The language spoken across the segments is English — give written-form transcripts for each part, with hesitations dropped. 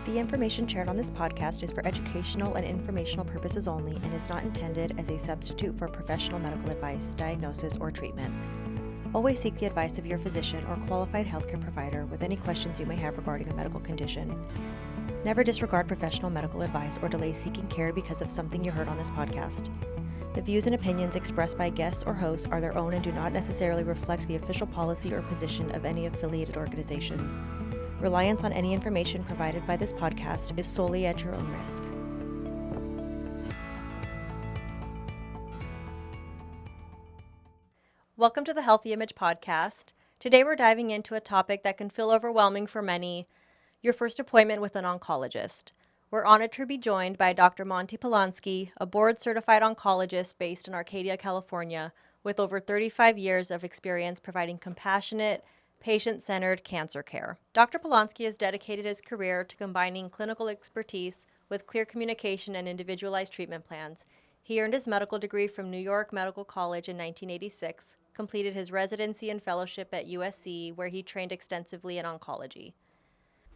The information shared on this podcast is for educational and informational purposes only and is not intended as a substitute for professional medical advice, diagnosis, or treatment. Always seek the advice of your physician or qualified healthcare provider with any questions you may have regarding a medical condition. Never disregard professional medical advice or delay seeking care because of something you heard on this podcast. The views and opinions expressed by guests or hosts are their own and do not necessarily reflect the official policy or position of any affiliated organizations. Reliance on any information provided by this podcast is solely at your own risk. Welcome to the Healthy Image Podcast. Today we're diving into a topic that can feel overwhelming for many, your first appointment with an oncologist. We're honored to be joined by Dr. Monty Polonsky, a board-certified oncologist based in Arcadia, California, with over 35 years of experience providing compassionate, patient-centered cancer care. Dr. Polonsky has dedicated his career to combining clinical expertise with clear communication and individualized treatment plans. He earned his medical degree from New York Medical College in 1986, completed his residency and fellowship at USC, where he trained extensively in oncology.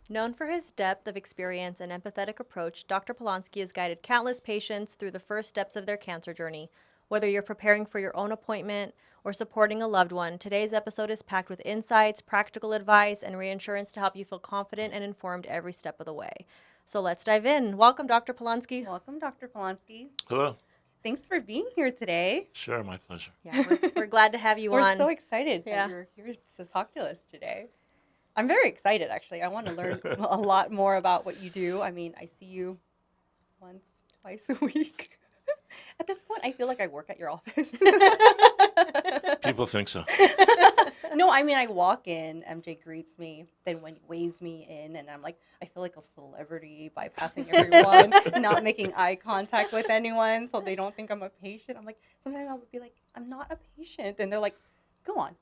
Known for his depth of experience and empathetic approach, Dr. Polonsky has guided countless patients through the first steps of their cancer journey. Whether you're preparing for your own appointment or supporting a loved one, today's episode is packed with insights, practical advice, and reassurance to help you feel confident and informed every step of the way. So let's dive in. Welcome, Dr. Polonsky. Welcome, Dr. Polonsky. Hello. Thanks for being here today. Sure, my pleasure. Yeah, we're glad to have you We're on. so excited that you're here to talk to us today. I'm very excited, actually. I want to learn a lot more about what you do. I mean, I see you once, twice a week. At this point, I feel like I work at your office. People think so. No, I mean, I walk in, MJ greets me, then when he weighs me in, and I'm like, I feel like a celebrity bypassing everyone, not making eye contact with anyone so they don't think I'm a patient. I'm like, sometimes I'll be like, I'm not a patient. And they're like, go on.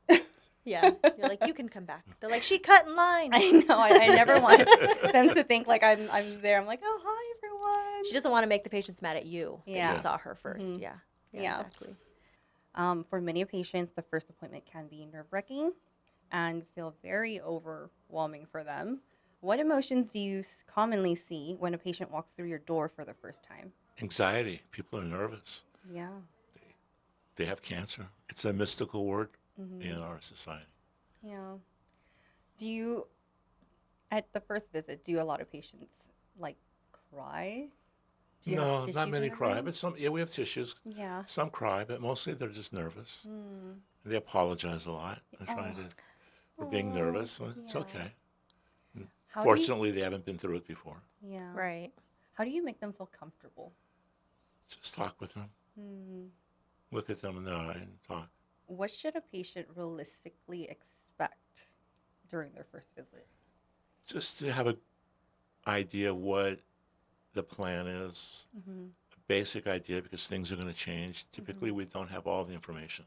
Yeah, you're like, you can come back. They're like, she cut in line. I know. I never want them to think like I'm there. I'm like, oh, hi, everyone. She doesn't want to make the patients mad at you that Yeah. you saw her first. Mhm. Yeah, Yeah. exactly. For many patients, the first appointment can be nerve-wracking and feel very overwhelming for them. What emotions do you commonly see when a patient walks through your door for the first time? Anxiety. People are nervous. Yeah. They have cancer. It's a mystical word Mm-hmm. in our society. Yeah. Do you, at the first visit, do a lot of patients like cry? Do you have No, tissues not in many the cry, room? but some. Yeah, we have tissues. Yeah. Some cry, but mostly they're just nervous. Mm. They apologize a lot. They're trying to for being Oh, nervous. So it's yeah. okay. How do you, Fortunately, they haven't been through it before. yeah. Right. How do you make them feel comfortable? Just talk with them. Hmm. Look at them in the eye and talk. What should a patient realistically expect during their first visit? Just to have an idea what the plan is. Mm-hmm. A basic idea because things are going to change. Typically, we don't have all the information.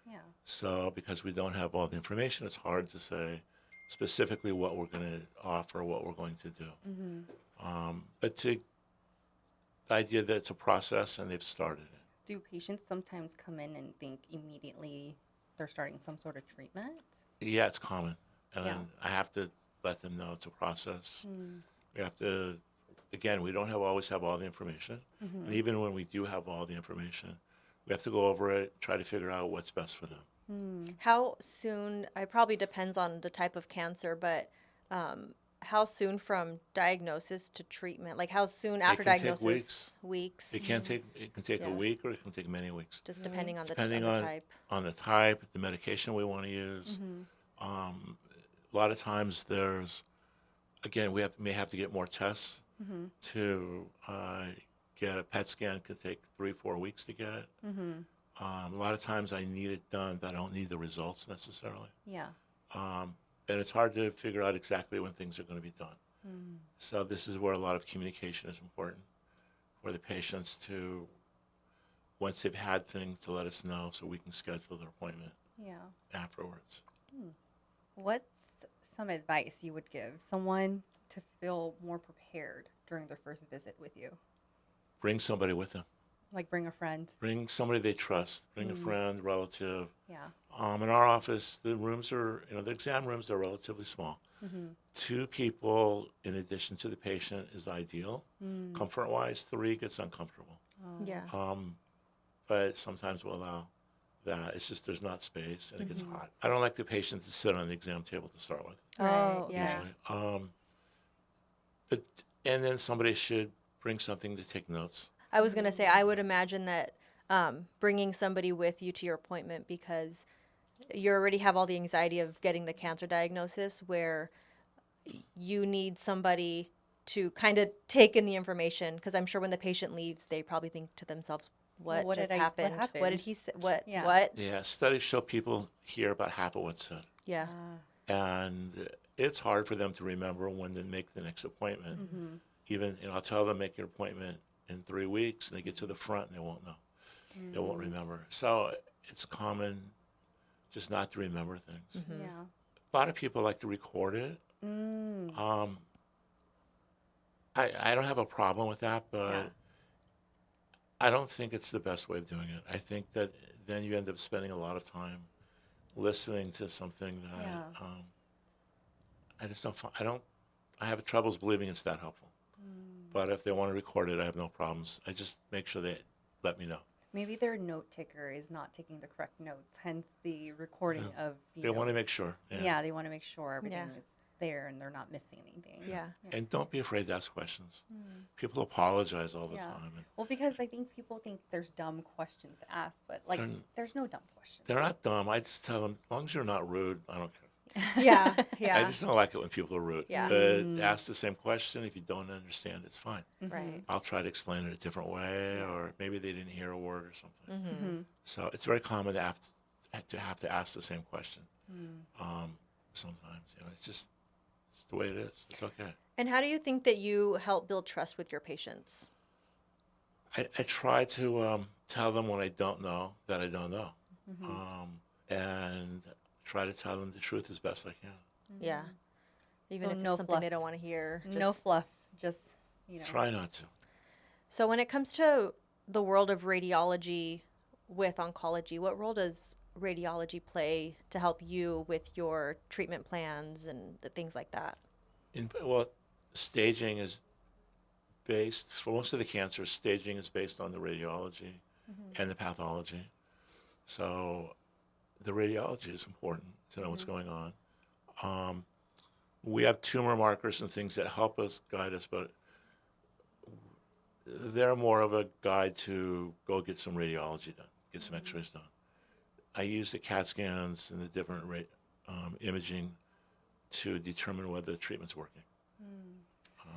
Yeah. So because we don't have all the information, it's hard to say specifically what we're going to offer, what we're going to do. Mm-hmm. But the idea that it's a process and they've started it. Do patients sometimes come in and think immediately they're starting some sort of treatment? Yeah, it's common. And Yeah. I have to let them know it's a process. Mm. We have to, again, we don't always have all the information. Mm-hmm. And even when we do have all the information, we have to go over it, try to figure out what's best for them. Mm. How soon, it probably depends on the type of cancer, but how soon from diagnosis to treatment? Like how soon after can take diagnosis? Weeks. It can take Yeah. a week or it can take many weeks. Just depending on the Depending type. on the type, the medication we want to use. Mm-hmm. A lot of times there's, again, may have to get more tests Mm-hmm. to get a PET scan. Could take 3-4 weeks to get. Mm-hmm. A lot of times I need it done, but I don't need the results necessarily. Yeah. And it's hard to figure out exactly when things are going to be done. Mm. So this is where a lot of communication is important for the patients to, once they've had things, to let us know so we can schedule their appointment Yeah. afterwards. What's some advice you would give someone to feel more prepared during their first visit with you? Bring somebody with them. Like bring a friend. Bring somebody they trust. Bring a friend, relative. Yeah. In our office, the rooms are, the exam rooms are relatively small. Mm-hmm. 2 people in addition to the patient is ideal. Comfort-wise, 3 gets uncomfortable. Oh. Yeah. But sometimes we'll allow that. It's just there's not space and it gets Mm-hmm. hot. I don't like the patient to sit on the exam table to start with, Right. Oh, Yeah. usually. But and then somebody should bring something to take notes. I was gonna say I would imagine that bringing somebody with you to your appointment because you already have all the anxiety of getting the cancer diagnosis, where you need somebody to kind of take in the information, because I'm sure when the patient leaves, they probably think to themselves, Well, "What just what happened? What did happened? he say? What? Yeah. What?" Yeah, studies show people hear about half of what's said. Yeah. And it's hard for them to remember when they make the next appointment. Mm-hmm. Even, I'll tell them make your appointment in 3 weeks, and they get to the front and they won't know. They won't remember. So it's common just not to remember things. Mm-hmm. Yeah. A lot of people like to record it. Mm. Um, I don't have a problem with that, but Yeah. I don't think it's the best way of doing it. I think that then you end up spending a lot of time listening to something that Yeah. I just don't. I have troubles believing it's that helpful. But if they want to record it, I have no problems. I just make sure they let me know. Maybe their note taker is not taking the correct notes, hence the recording Yeah. of, They want to make sure. yeah, they want to make sure everything Yeah. is there and they're not missing anything. Yeah. And don't be afraid to ask questions. People apologize all the Yeah. time. And Well, because I think people think there's dumb questions to ask, but like They're- there's no dumb questions. they're not dumb. I just tell them, as long as you're not rude, I don't care. Yeah. I Yeah. just don't like it when people are rude. Yeah. But ask the same question. If you don't understand, it's fine. Right. I'll try to explain it a different way, or maybe they didn't hear a word or something. Mm-hmm. So it's very common to have to ask the same question. Sometimes, it's the way it is. It's okay. And how do you think that you help build trust with your patients? I try to tell them when I don't know that I don't know, and try to tell them the truth as best I can. Yeah. Even So if it's no something they fluff. don't want to hear. No fluff, just Try not to. So when it comes to the world of radiology with oncology, what role does radiology play to help you with your treatment plans and the things like that? Well, staging is based, for most of the cancers, staging is based on the radiology and the pathology. So the radiology is important to know what's going on. We have tumor markers and things that help us, guide us, but they're more of a guide to go get some radiology done, get some x-rays done. I use the CAT scans and the different imaging to determine whether the treatment's working.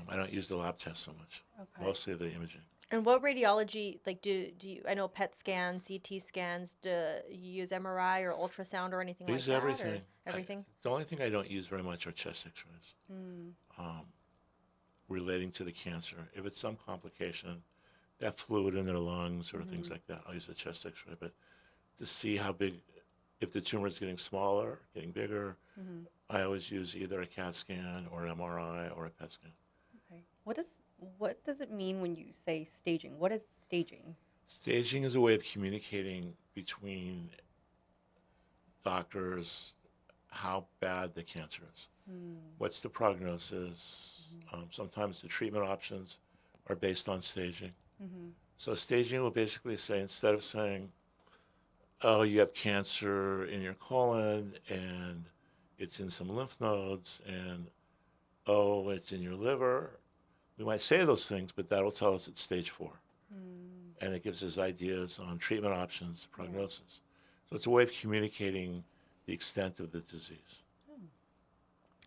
I don't use the lab test so much, Okay. mostly the imaging. And what radiology, like, do you, I know PET scans, CT scans, do you use MRI or ultrasound or anything I like use that? Or everything. everything? The only thing I don't use very much are chest x-rays relating to the cancer. If it's some complication, that fluid in their lungs or things like that, I'll use a chest x-ray. But to see how big, if the tumor is getting smaller, getting bigger, I always use either a CAT scan or an MRI or a PET scan. Okay. What does it mean when you say staging? What is staging? Staging is a way of communicating between doctors how bad the cancer is. What's the prognosis? Sometimes the treatment options are based on staging. So staging will basically say, instead of saying, oh, you have cancer in your colon and it's in some lymph nodes, and oh, it's in your liver, we might say those things, but that'll tell us it's stage 4. And it gives us ideas on treatment options, prognosis. So it's a way of communicating the extent of the disease.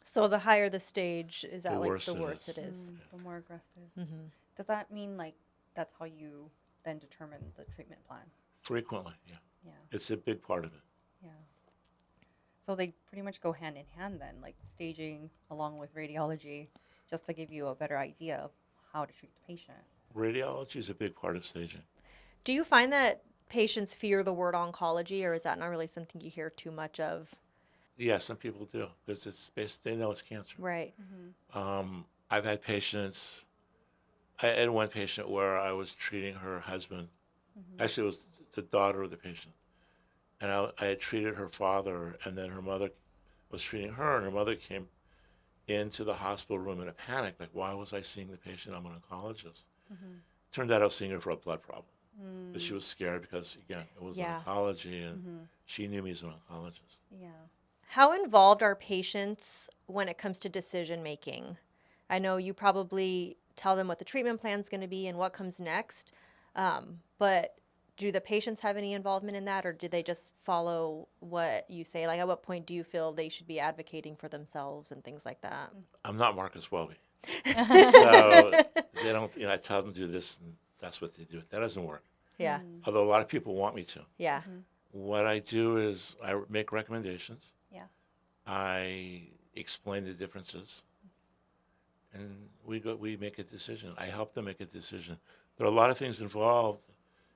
So the higher the stage, is that The like worse the it worse is. it is? The more aggressive. Does that mean like that's how you then determine the treatment plan? Frequently, yeah. Yeah. It's a big part of it. Yeah. So they pretty much go hand in hand then, like staging along with radiology, just to give you a better idea of how to treat the patient. Radiology is a big part of staging. Do you find that patients fear the word oncology, or is that not really something you hear too much of? Yeah, some people do, because they know it's cancer. Right. I've had patients, I had one patient where I was treating her husband Actually, it was the daughter of the patient. And I had treated her father, and then her mother was treating her, and her mother came into the hospital room in a panic, like, why was I seeing the patient? I'm an oncologist. Turned out I was seeing her for a blood problem. But she was scared because, again, it was Yeah. oncology, and she knew me as an oncologist. Yeah. How involved are patients when it comes to decision making? I know you probably tell them what the treatment plan is going to be and what comes next, but do the patients have any involvement in that, or do they just follow what you say? Like, at what point do you feel they should be advocating for themselves and things like that? I'm not Marcus Welby. So they don't, I tell them to do this, and that's what they do. That doesn't work. Yeah, Although a lot of people want me to. yeah, What I do is I make recommendations. Yeah. I explain the differences, and we make a decision. I help them make a decision. There are a lot of things involved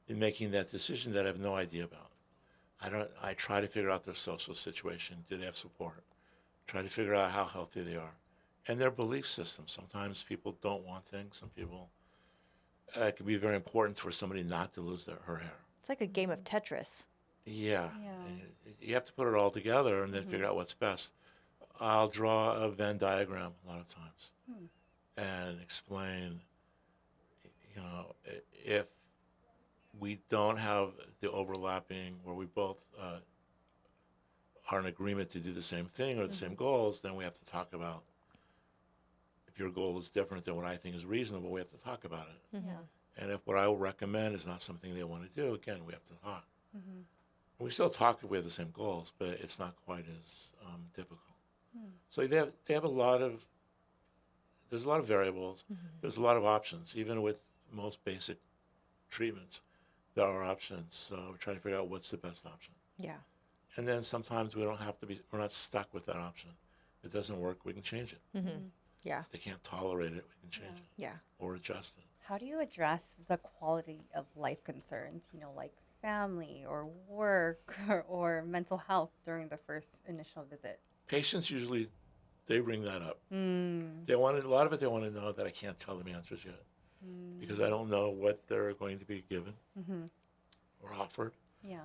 in making that decision that I have no idea about. I try to figure out their social situation. Do they have support? Try to figure out how healthy they are. And their belief system. Sometimes people don't want things. Some people, it can be very important for somebody not to lose her hair. it's like a game of Tetris. Yeah. Yeah. You have to put it all together and then figure out what's best. I'll draw a Venn diagram a lot of times and explain, if we don't have the overlapping where we both are in agreement to do the same thing or the same goals, then we have to talk about, if your goal is different than what I think is reasonable, we have to talk about it. Yeah. And if what I will recommend is not something they want to do, again, we have to talk. We still talk if we have the same goals, but it's not quite as difficult. So they have there's a lot of variables. There's a lot of options. Even with most basic treatments, there are options. So we're trying to figure out what's the best option. Yeah. And then sometimes we're not stuck with that option. If it doesn't work, we can change it. Yeah. If they can't tolerate it, we can change it Yeah. or adjust it. How do you address the quality of life concerns, like family or work or mental health during the first initial visit? Patients usually, they bring that up. Mm. A lot of it they want to know that I can't tell them answers yet because I don't know what they're going to be given or offered. Yeah.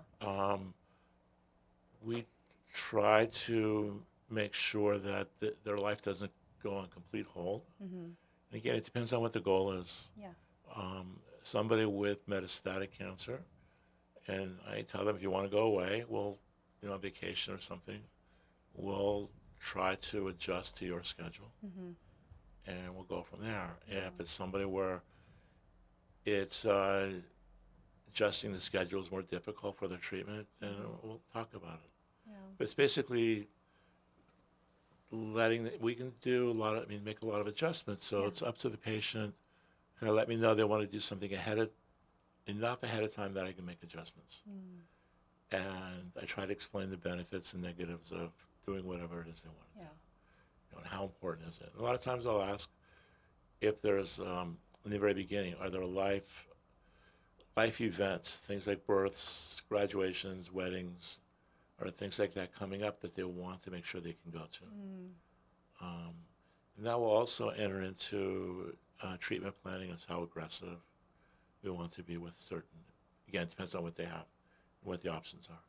We try to make sure that their life doesn't go on complete hold. And again, it depends on what the goal is. Yeah. Somebody with metastatic cancer, and I tell them, if you want to go away, we'll, on vacation or something, we'll try to adjust to your schedule, and we'll go from there. If it's somebody where it's adjusting the schedule is more difficult for their treatment, then we'll talk about it. Yeah. But it's basically we can do make a lot of adjustments. So it's up to the patient. Kind of let me know they want to do something enough ahead of time that I can make adjustments. And I try to explain the benefits and negatives of doing whatever it is they want to do. And how important is it? And a lot of times I'll ask if there's, in the very beginning, are there life events, things like births, graduations, weddings, or things like that coming up that they want to make sure they can go to. And that will also enter into treatment planning as how aggressive we want to be with certain, again, it depends on what they have and what the options are.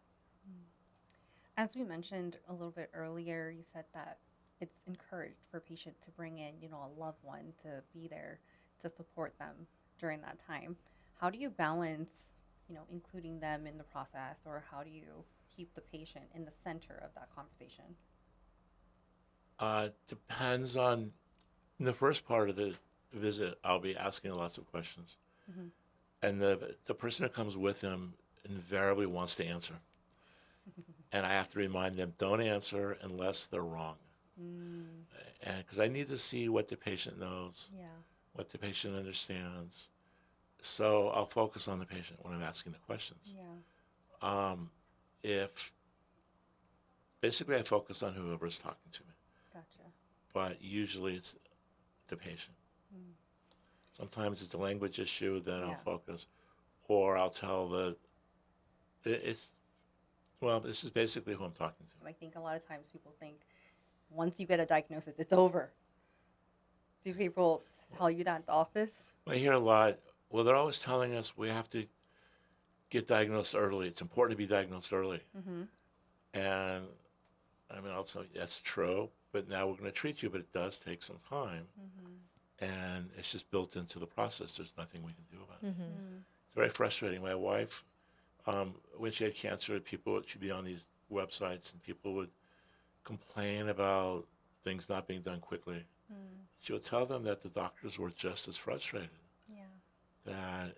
As we mentioned a little bit earlier, you said that it's encouraged for a patient to bring in, a loved one to be there to support them during that time. How do you balance, including them in the process, or how do you keep the patient in the center of that conversation? Depends on, in the first part of the visit, I'll be asking lots of questions. And the person who comes with them invariably wants to answer. And I have to remind them, don't answer unless they're wrong. And because I need to see what the patient knows, what the patient understands. So I'll focus on the patient when I'm asking the questions. If basically I focus on whoever's talking to me, Gotcha. but usually it's the patient. Sometimes it's a language issue, then I'll focus, or I'll tell this is basically who I'm talking to. I think a lot of times people think once you get a diagnosis, it's over. Do people tell you that at the office? I hear a lot. Well, they're always telling us we have to get diagnosed early. It's important to be diagnosed early. Mm-hmm. And I mean, also, that's true, but now we're going to treat you, but it does take some time. Mm-hmm. And it's just built into the process. There's nothing we can do about it. Mm-hmm. It's very frustrating. My wife, when she had cancer, she'd be on these websites and people would complain about things not being done quickly. Mm. She would tell them that the doctors were just as frustrated, Yeah. that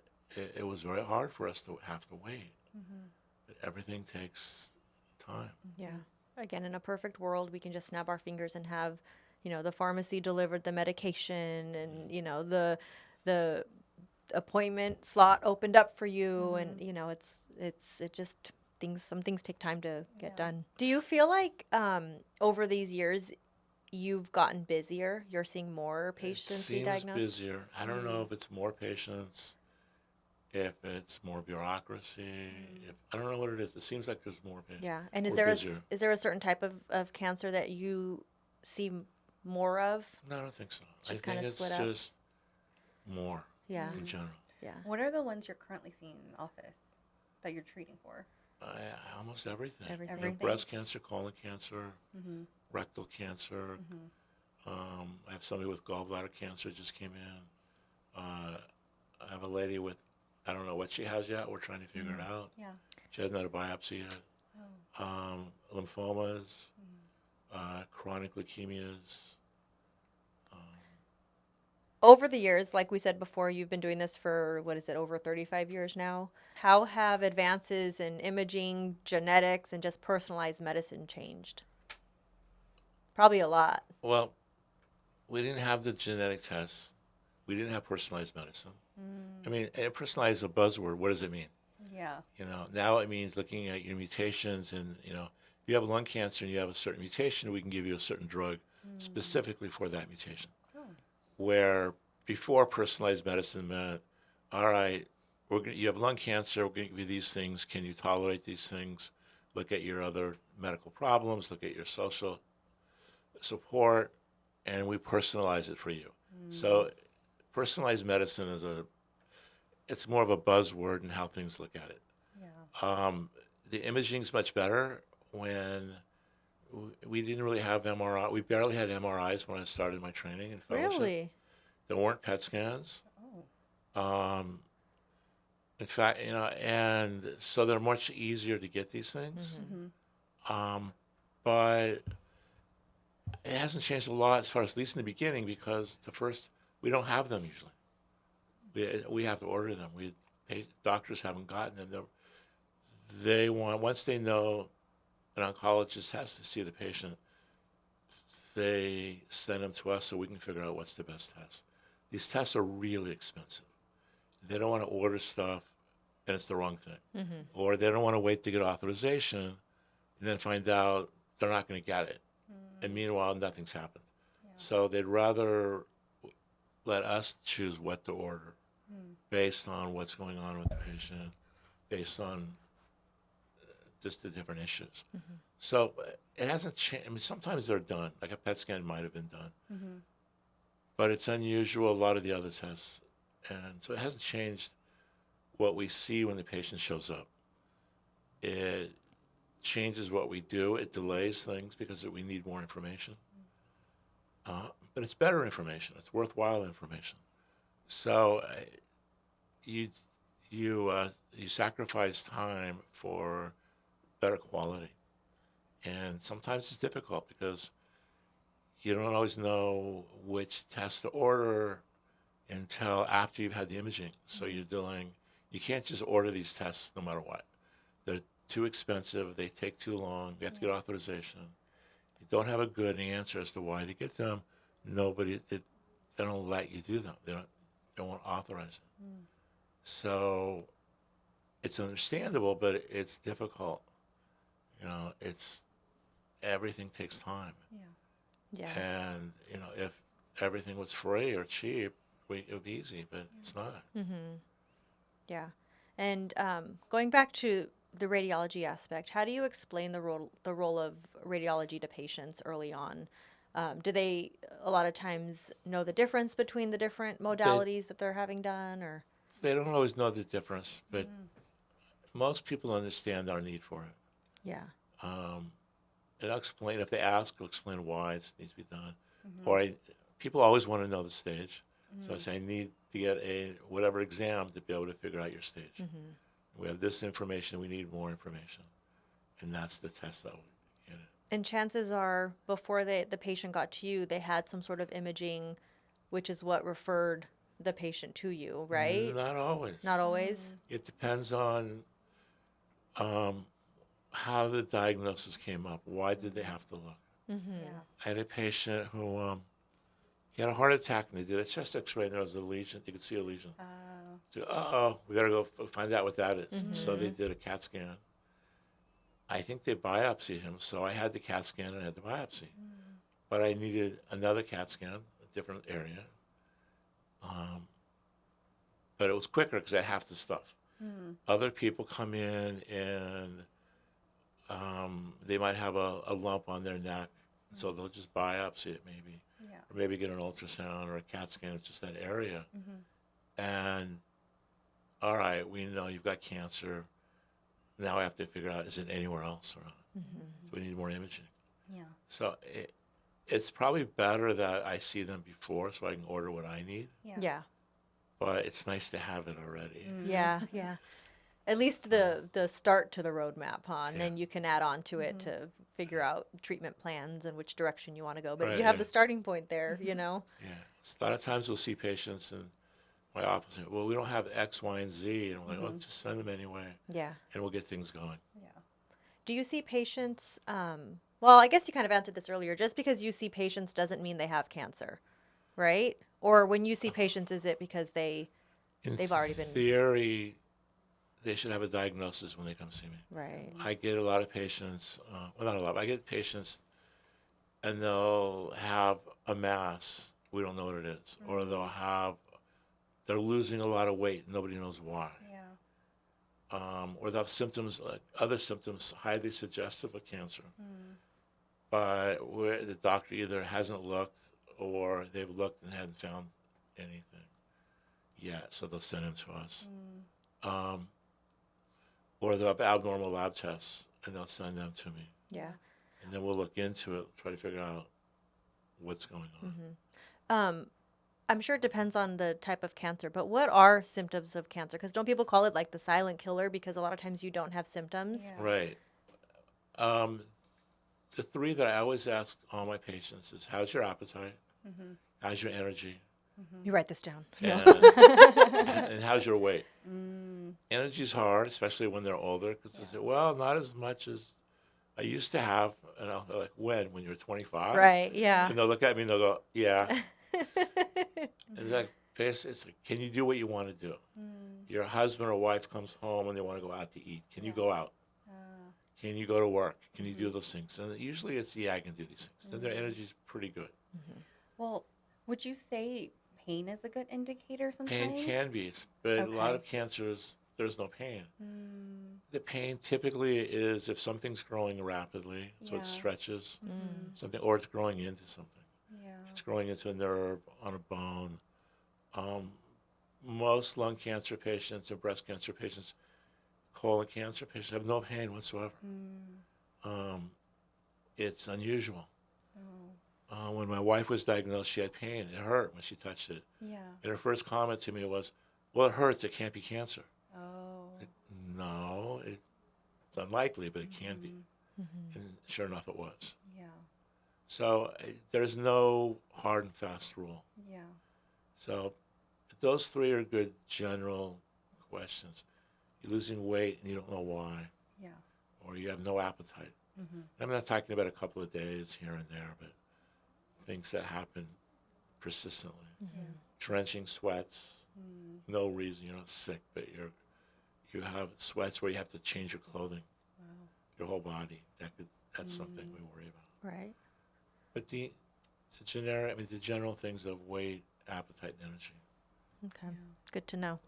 it was very hard for us to have to wait. Mm-hmm. But everything takes time. Yeah. Again, in a perfect world, we can just snap our fingers and have, the pharmacy delivered the medication and, the appointment slot opened up for you. And, it just some things take time to get Yeah. done. Do you feel like over these years, you've gotten busier? You're seeing more It patients be seems diagnosed? busier. I don't know if it's more patients, if it's more bureaucracy. I don't know what it is. It seems like there's more patients. Yeah. And We're busier. is there a certain type of cancer that you see more of? No, I don't think so. Just I think kinda it's split up? just more Yeah. in general. Yeah. What are the ones you're currently seeing in the office that you're treating for? Almost everything. Everything. You know, breast cancer, colon cancer, Mm-hmm. rectal cancer. Mm-hmm. I have somebody with gallbladder cancer just came in. I have a lady with, I don't know what she has yet. We're trying to figure it out. Yeah. She hasn't had a biopsy yet. Oh. Lymphomas, chronic leukemias. Over the years, like we said before, you've been doing this for, what is it, over 35 years now? How have advances in imaging, genetics, and just personalized medicine changed? Probably a lot. Well, we didn't have the genetic tests. We didn't have personalized medicine. I mean, personalized is a buzzword. What does it mean? Yeah. Now it means looking at your mutations and, if you have lung cancer and you have a certain mutation, we can give you a certain drug specifically for that mutation. Oh. Where before personalized medicine meant, all right, you have lung cancer, we're going to give you these things. Can you tolerate these things? Look at your other medical problems, look at your social support, and we personalize it for you. So personalized medicine it's more of a buzzword in how things look at it. Yeah. The imaging's much better. When we didn't really have MRI, we barely had MRIs when I started my training in fellowship. Really? There weren't PET scans. Oh. In fact, and so they're much easier to get these things. Mm-hmm. But it hasn't changed a lot as far as at least in the beginning, because we don't have them usually. We have to order them. Doctors haven't gotten them. They want, once they know an oncologist has to see the patient, they send them to us so we can figure out what's the best test. These tests are really expensive. They don't want to order stuff and it's the wrong thing. Or they don't want to wait to get authorization and then find out they're not going to get it. And meanwhile, nothing's happened. Yeah. So they'd rather let us choose what to order based on what's going on with the patient, based on just the different issues. So it hasn't changed. I mean, sometimes they're done, like a PET scan might have been done, Mm-hmm. but it's unusual, a lot of the other tests. And so it hasn't changed what we see when the patient shows up. It changes what we do. It delays things because we need more information. But it's better information. It's worthwhile information. So you sacrifice time for better quality. And sometimes it's difficult because you don't always know which test to order until after you've had the imaging. So you can't just order these tests no matter what. They're too expensive, they take too long, you have to get authorization. You don't have a good answer as to why to get them. They don't let you do them. They won't authorize it. So it's understandable, but it's difficult. Everything takes time. Yeah. Yeah. And, if everything was free or cheap, it would be easy, but it's not. Yeah. And going back to the radiology aspect, how do you explain the role of radiology to patients early on? Do they a lot of times know the difference between the different modalities that they're having done, or? They don't always know the difference, but most people understand our need for it. Yeah. And I'll explain, if they ask, I'll explain why it needs to be done. Mm-hmm. Or people always want to know the stage. Mm-hmm. So I say, I need to get a whatever exam to be able to figure out your stage. Mm-hmm. We have this information, we need more information. And that's the test that we get it. And chances are, before the patient got to you, they had some sort of imaging, which is what referred the patient to you, right? Not always. Not always. It depends on how the diagnosis came up. Why did they have to look? Mm-hmm. Yeah. I had a patient who he had a heart attack, and they did a chest X-ray, and there was a lesion. You could see a lesion. So, we got to go find out what that is. So they did a CAT scan. I think they biopsied him, so I had the CAT scan and I had the biopsy. But I needed another CAT scan, a different area. But it was quicker because I had half the stuff. Other people come in and they might have a lump on their neck, so they'll just biopsy it maybe. Yeah. Or maybe get an ultrasound or a CAT scan of just that area. And, all right, we know you've got cancer. Now I have to figure out, is it anywhere else or not? So we need more imaging. Yeah. So it's probably better that I see them before so I can order what I need. Yeah. Yeah. But it's nice to have it already. Yeah. Yeah. At least the start to the roadmap, huh? And Yeah. then you can add on to it to figure out treatment plans and which direction you want to go. But Right, you have yeah. the starting point there, you know? Yeah. So a lot of times we'll see patients in my office say, well, we don't have X, Y, and Z. And I'm like, oh, just send them anyway. Yeah. And we'll get things going. Yeah. Do you see patients? Well, I guess you kind of answered this earlier. Just because you see patients doesn't mean they have cancer, right? Or when you see patients, is it because they've already been theory, they should have a diagnosis when they come see me. right? I get a lot of patients, well, not a lot, but I get patients and they'll have a mass, we don't know what it is. Or they're losing a lot of weight, nobody knows why. Yeah. Or they'll have symptoms, like other symptoms, highly suggestive of cancer. But where the doctor either hasn't looked or they've looked and hadn't found anything yet, so they'll send them to us. Or they'll have abnormal lab tests and they'll send them to me. Yeah. And then we'll look into it, try to figure out what's going on. I'm sure it depends on the type of cancer, but what are symptoms of cancer? Because don't people call it like the silent killer because a lot of times you don't have symptoms? Yeah. Right. The three that I always ask all my patients is, how's your appetite? How's your energy? You write this down. And how's your weight? Energy's hard, especially when they're older, because they say, well, not as much as I used to have. And I'll be like, when you're 25? Right. Yeah. And they'll look at me and they'll go, yeah. And like, it's like, can you do what you want to do? Your husband or wife comes home and they want to go out to eat. Can you go out? Can you go to work? Can you do those things? And usually it's, yeah, I can do these things. Then their energy's pretty good. Well, would you say pain is a good indicator sometimes? Pain can be, but a lot Okay. of cancers, there's no pain. The pain typically is if something's growing rapidly, so Yeah. it stretches, something, or it's growing into something. Yeah. It's growing into a nerve, on a bone. Most lung cancer patients and breast cancer patients, colon cancer patients have no pain whatsoever. It's unusual. When my wife was diagnosed, she had pain. It hurt when she touched it. Yeah. And her first comment to me was, well, it hurts. It can't be cancer. Oh. No, it's unlikely, but it can be. And sure enough, it was. Yeah. So there's no hard and fast rule. Yeah. So those three are good general questions. You're losing weight and you don't know why, Yeah. or you have no appetite. I'm not talking about a couple of days here and there, but things that happen persistently. Drenching sweats, no reason, you're not sick, but you have sweats where you have to change your clothing, your whole body. That's something we worry about. Right. But the general things of weight, appetite, and energy. Okay. Good to know.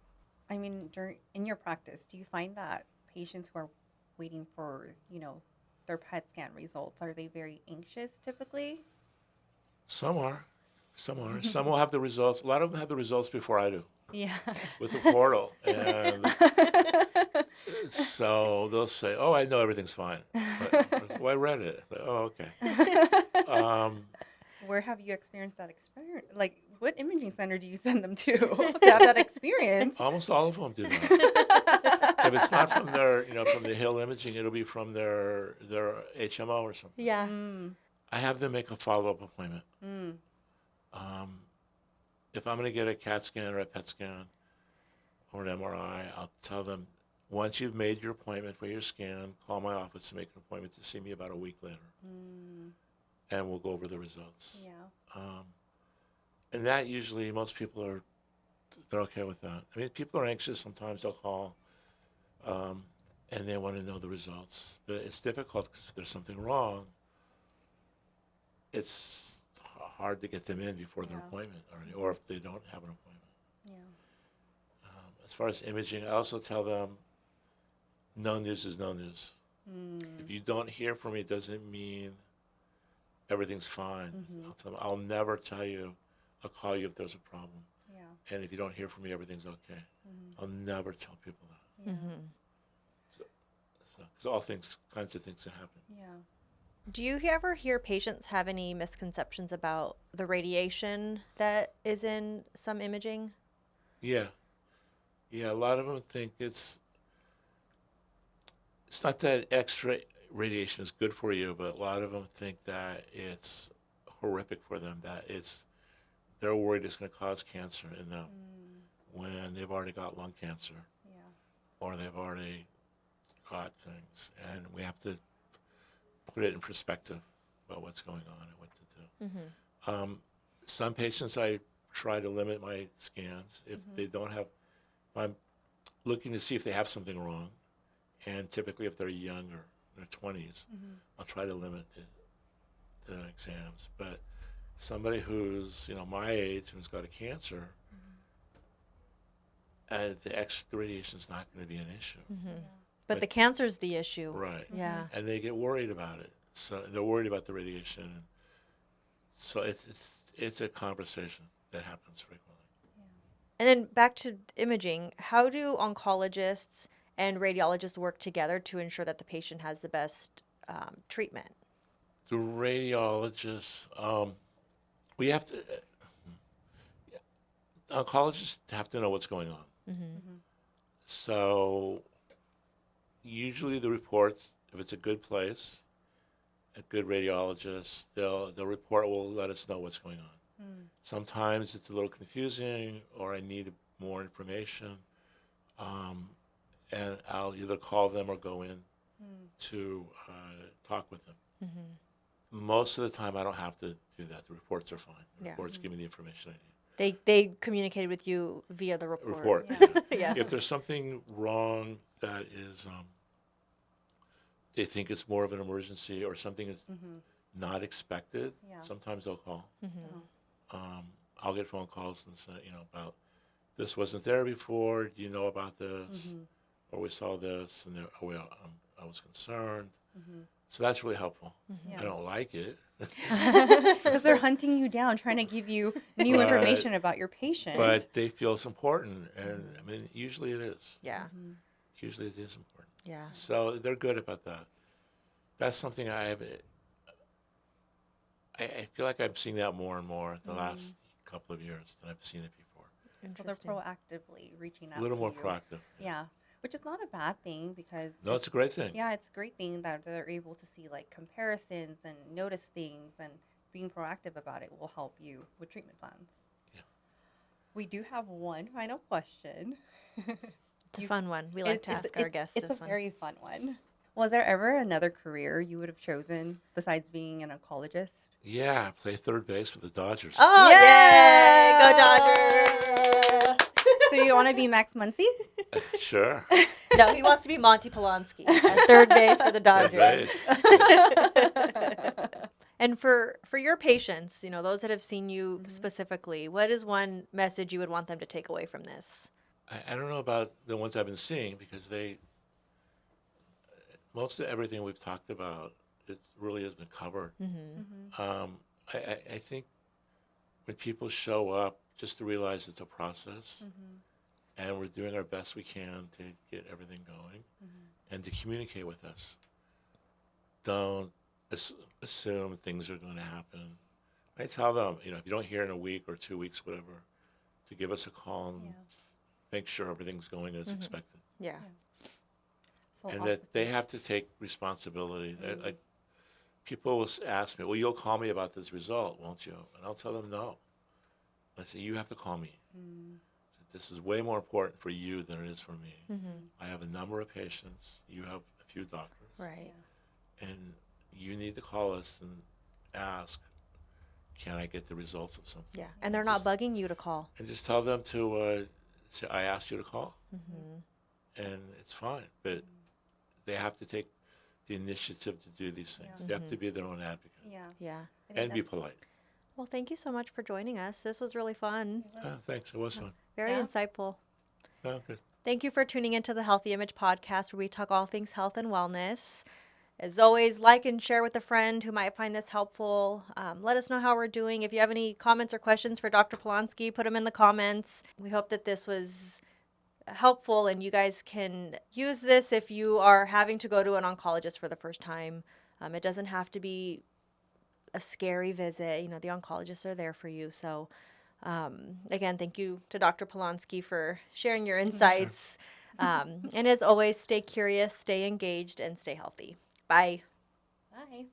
I mean, in your practice, do you find that patients who are waiting for, their PET scan results, are they very anxious typically? Some are. Some will have the results. A lot of them have the results before I do Yeah. with the portal. And So they'll say, "Oh, I know everything's fine." But, well, I read it. Like, oh, okay. Where have you experienced that experience? Like, what imaging center do you send them to have that experience? Almost all of them do that. If it's not from from the Hill Imaging, it'll be from their HMO or something. Yeah. I have them make a follow-up appointment. Mm. If I'm going to get a CAT scan or a PET scan or an MRI, I'll tell them, once you've made your appointment for your scan, call my office to make an appointment to see me about a week later, and we'll go over the results. Yeah. And that usually, most people they're okay with that. I mean, people are anxious. Sometimes they'll call, and they want to know the results. But it's difficult because if there's something wrong, it's hard to get them in before their appointment, or if they don't have an appointment. Yeah. As far as imaging, I also tell them, no news is no news. If you don't hear from me, it doesn't mean everything's fine. I'll tell them, I'll never tell you, I'll call you if there's a problem. Yeah. And if you don't hear from me, everything's okay. I'll never tell people that. Yeah. Because all kinds of things that happen. Yeah. Do you ever hear patients have any misconceptions about the radiation that is in some imaging? Yeah. Yeah, a lot of them think it's not that X-ray radiation is good for you, but a lot of them think that it's horrific for them, that they're worried it's going to cause cancer in them when they've already got lung cancer Yeah. or they've already got things. And we have to put it in perspective about what's going on and what to do. Some patients I try to limit my scans if if I'm looking to see if they have something wrong, and typically if they're younger, in their 20s, I'll try to limit the exams. But somebody who's my age who's got a cancer, the radiation is not going to be an issue. But the cancer's the issue. Right. Yeah. And they get worried about it. So they're worried about the radiation. So it's a conversation that happens frequently. And then back to imaging, how do oncologists and radiologists work together to ensure that the patient has the best treatment? The radiologists, we have to, oncologists have to know what's going on. So usually the reports, if it's a good place, a good radiologist, the report will let us know what's going on. Sometimes it's a little confusing or I need more information, and I'll either call them or go in to talk with them. Most of the time I don't have to do that. The reports are fine. The reports give me the information I need. They communicated with you via the report. Yeah. If there's something wrong that is, they think it's more of an emergency or something is not expected, sometimes they'll call. I'll get phone calls and say, about this wasn't there before. Do you know about this? Or we saw this, and I was concerned. So that's really helpful. I don't like it. Because they're hunting you down, trying to give you new information about your patient. But they feel it's important, and I mean, usually it is. Yeah. Usually it is important. Yeah. So they're good about that. That's something I feel like I'm seeing that more and more the last couple of years than I've seen it before. So they're proactively reaching out A little to more you. proactive. Yeah. Which is not a bad thing because No, it's a great thing. yeah, it's a great thing that they're able to see like comparisons and notice things, and being proactive about it will help you with treatment plans. Yeah. We do have one final question. It's a fun one. We like to ask our guests It's this a one. very fun one. Was there ever another career you would have chosen besides being an oncologist? Yeah, I play third base for the Dodgers. Oh, Yay! yay! Go Dodgers! So you want to be Max Muncy? Sure. No, he wants to be Monty Polonsky at third base for the Third Dodgers. base. And for your patients, those that have seen you specifically, what is one message you would want them to take away from this? I don't know about the ones I've been seeing because most of everything we've talked about, it really has been covered. I think when people show up, just to realize it's a process, and we're doing our best we can to get everything going and to communicate with us. Don't assume things are going to happen. I tell them, if you don't hear in a week or 2 weeks, whatever, to give us a call and make sure everything's going as expected. Yeah. So And that they have to take responsibility. Like, people will ask me, well, you'll call me about this result, won't you? And I'll tell them no. I say, you have to call me. This is way more important for you than it is for me. I have a number of patients. You have a few doctors. Right. And you need to call us and ask, can I get the results of something? Yeah. And they're not bugging you to call. And just tell them to say, I asked you to call. And it's fine. But they have to take the initiative to do these things. They have to be their own advocate. Yeah. And be polite. Well, thank you so much for joining us. This was really fun. Thanks. It was fun. Very insightful. Oh, good. Thank you for tuning into the Healthy Image podcast, where we talk all things health and wellness. As always, like and share with a friend who might find this helpful. Let us know how we're doing. If you have any comments or questions for Dr. Polonsky, put them in the comments. We hope that this was helpful and you guys can use this if you are having to go to an oncologist for the first time. It doesn't have to be a scary visit. The oncologists are there for you. So again, thank you to Dr. Polonsky for sharing your insights. And as always, stay curious, stay engaged, and stay healthy. Bye. Bye.